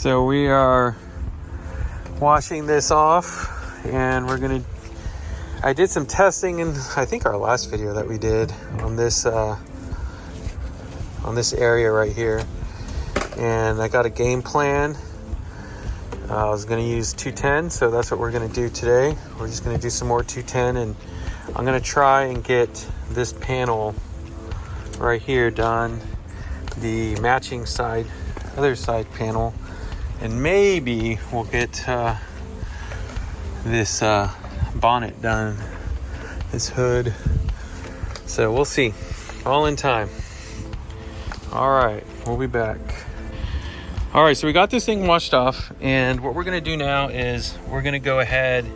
So we are washing this off, and I did some testing in, I think, our last video that we did on this area right here. And I got a game plan. I was going to use 210, so that's what we're going to do today. We're just going to do some more 210, and I'm going to try and get this panel right here done, the matching other side panel, and maybe we'll get this bonnet done, this hood. So we'll see, all in time. All right, we'll be back. All right, so we got this thing washed off, and what we're gonna do now is we're gonna go ahead,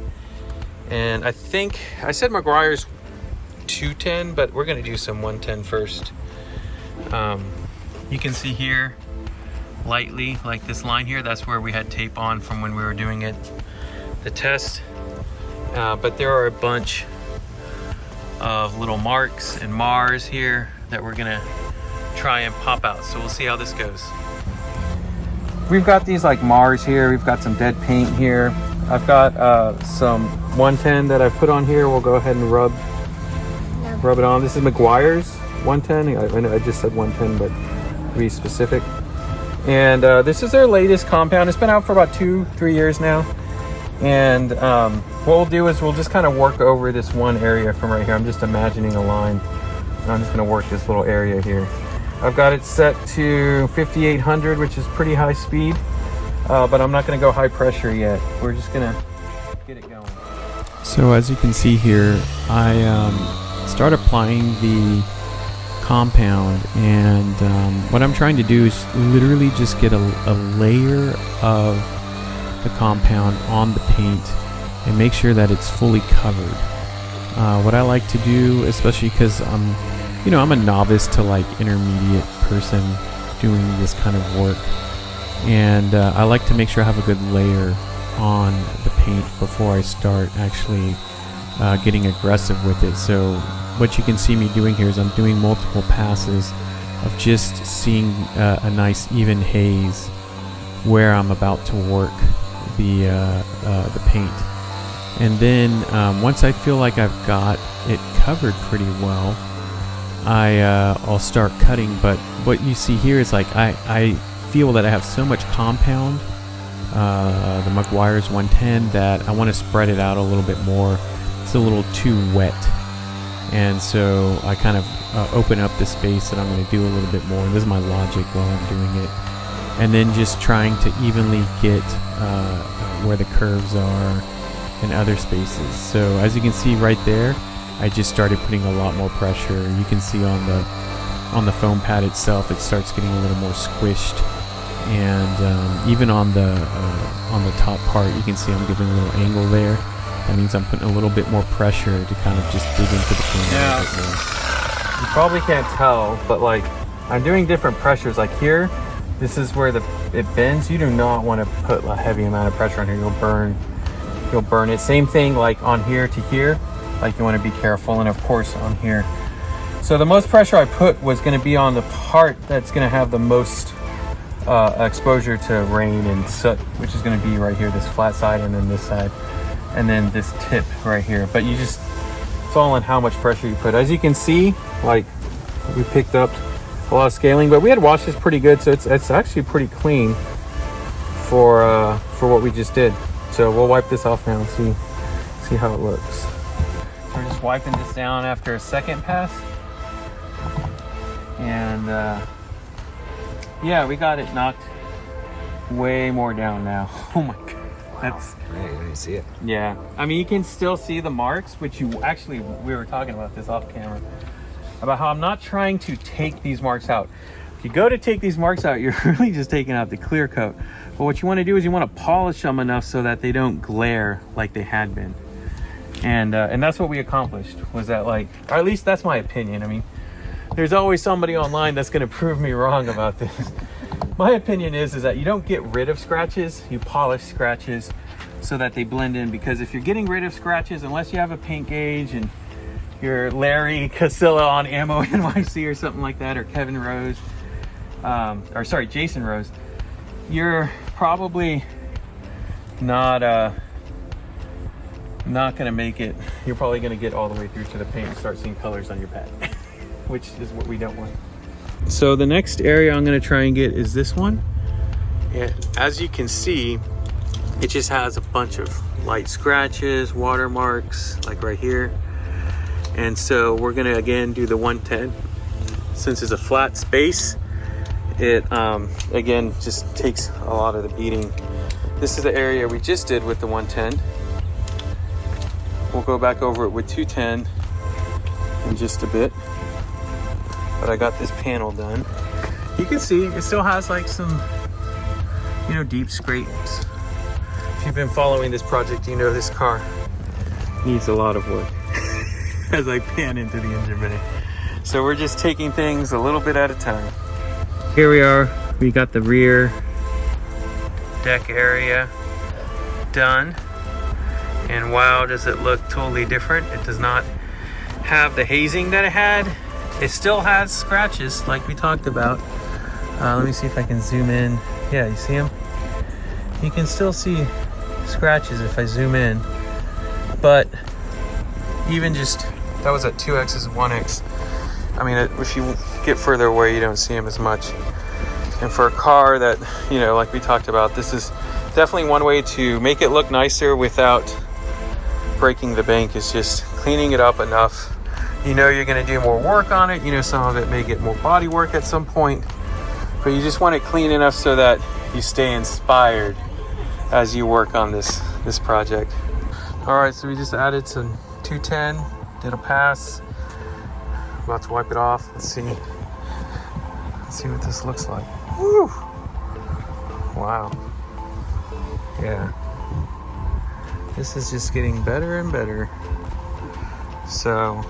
and I think I said McGuire's 210, but we're gonna do some 110 first. You can see here lightly, like this line here, that's where we had tape on from when we were doing the test. But there are a bunch of little marks and Mars here that we're gonna try and pop out. So we'll see how this goes. We've got these like Mars here. We've got some dead paint here. I've got some 110 that I put on here. We'll go ahead and rub it on. This is McGuire's 110. I know I just said 110, but to be specific. And this is their latest compound. It's been out for about 2-3 years now. And what we'll do is we'll just kind of work over this one area from right here. I'm just imagining a line, and I'm just going to work this little area here. I've got it set to 5800, which is pretty high speed, but I'm not going to go high pressure yet. We're just going to get it going. So as you can see here, I start applying the compound, and what I'm trying to do is literally just get a layer of the compound on the paint and make sure that it's fully covered. What I like to do, especially because I'm a novice to like intermediate person doing this kind of work, and I like to make sure I have a good layer on the paint before I start actually getting aggressive with it. So what you can see me doing here is I'm doing multiple passes of just seeing a nice even haze where I'm about to work the paint. And then once I feel like I've got it covered pretty well, I'll start cutting. But what you see here is like I feel that I have so much compound, the McGuire's 110, that I want to spread it out a little bit more. It's a little too wet, and so I kind of open up the space that I'm going to do a little bit more. This is my logic while I'm doing it, and then just trying to evenly get where the curves are and other spaces. So as you can see right there, I just started putting a lot more pressure. You can see on the foam pad itself, it starts getting a little more squished, and even on the top part, you can see I'm giving a little angle there. That means I'm putting a little bit more pressure to kind of just dig into the paint a little bit more. You probably can't tell, but like I'm doing different pressures. Like here, this is where it bends. You do not want to put a heavy amount of pressure on here. You'll burn it. Same thing like on here to here. Like you want to be careful, and of course on here. So the most pressure I put was going to be on the part that's going to have the most exposure to rain and soot, which is going to be right here, this flat side, and then this side, and then this tip right here. But it's all on how much pressure you put. As you can see, like we picked up a lot of scaling, but we had washed this pretty good, so it's actually pretty clean for what we just did. So we'll wipe this off now and see how it looks. We're just wiping this down after a second pass, and yeah, we got it knocked way more down now. Oh my god. That's man, you didn't see it. Yeah, I mean, you can still see the marks, which we were talking about this off camera, about how I'm not trying to take these marks out. If you go to take these marks out, you're really just taking out the clear coat. But what you want to do is you want to polish them enough so that they don't glare like they had been. And that's what we accomplished, was that, like, or at least that's my opinion. I mean, there's always somebody online that's going to prove me wrong about this. My opinion is that you don't get rid of scratches, you polish scratches so that they blend in. Because if you're getting rid of scratches, unless you have a paint gauge and you're Larry Casilla on Ammo NYC or something like that, or Kevin Rose, Jason Rose, you're probably not gonna make it. You're probably gonna get all the way through to the paint and start seeing colors on your pad, which is what we don't want. So the next area I'm gonna try and get is this one. And as you can see, it just has a bunch of light scratches, watermarks, like right here. And so we're gonna again do the 110. Since it's a flat space, it again just takes a lot of the beating. This is the area we just did with the 110. We'll go back over it with 210 in just a bit. But I got this panel done. You can see it still has like some, you know, deep scrapes. If you've been following this project, you know this car needs a lot of work as I pan into the engine bay. So we're just taking things a little bit at a time. Here we are, we got the rear deck area done. And wow, does it look totally different. It does not have the hazing that it had. It still has scratches like we talked about. Let me see if I can zoom in. Yeah, you see them? You can still see scratches if I zoom in. But even just, that was at 2x, is 1x. I mean, if you get further away, you don't see them as much. And for a car that, you know, like we talked about, this is definitely one way to make it look nicer without breaking the bank, is just cleaning it up enough. You know you're going to do more work on it. You know some of it may get more body work at some point, but you just want it clean enough so that you stay inspired as you work on this project. All right, so we just added some 210, did a pass. About to wipe it off. Let's see what this looks like. Woo! Wow. Yeah. This is just getting better and better. So,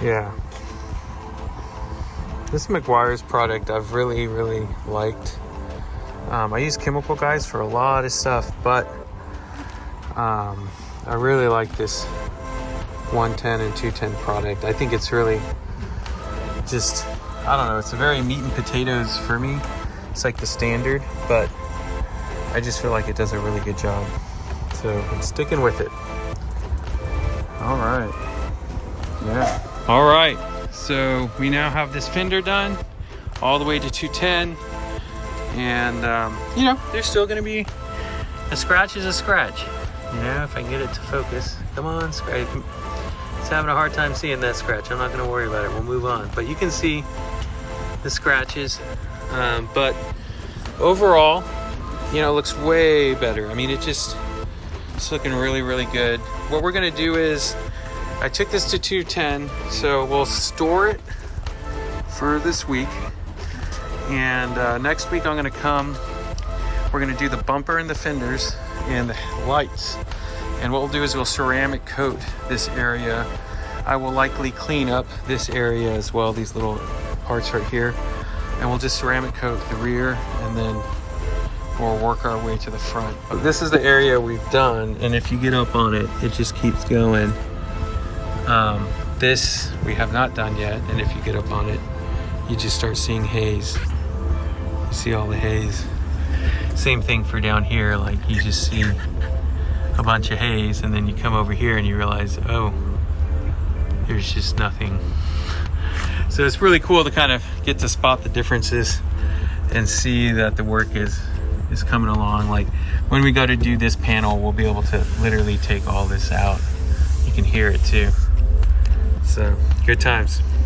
yeah. This McGuire's product I've really, really liked. I use chemical guys for a lot of stuff, but I really like this 110 and 210 product. I think it's really just, I don't know, it's a very meat and potatoes for me. It's like the standard, but I just feel like it does a really good job. So I'm sticking with it. All right. Yeah. All right. So we now have this fender done all the way to 210. And, you know, there's still going to be a scratch is a scratch. You know, if I can get it to focus. Come on, scratch. It's having a hard time seeing that scratch. I'm not going to worry about it. We'll move on. But you can see the scratches. But overall, you know, it looks way better. I mean, it's looking really, really good. What we're going to do is, I took this to 210, so we'll store it for this week. And next week I'm going to come, we're going to do the bumper and the fenders and the lights. And what we'll do is we'll ceramic coat this area. I will likely clean up this area as well, these little parts right here. And we'll just ceramic coat the rear, and then we'll work our way to the front. But this is the area we've done, and if you get up on it, it just keeps going. This we have not done yet, and if you get up on it, you just start seeing haze. You see all the haze. Same thing for down here, like you just see a bunch of haze, and then you come over here and you realize, oh, there's just nothing. So it's really cool to kind of get to spot the differences and see that the work is coming along. Like when we go to do this panel, we'll be able to literally take all this out. You can hear it too. So good times.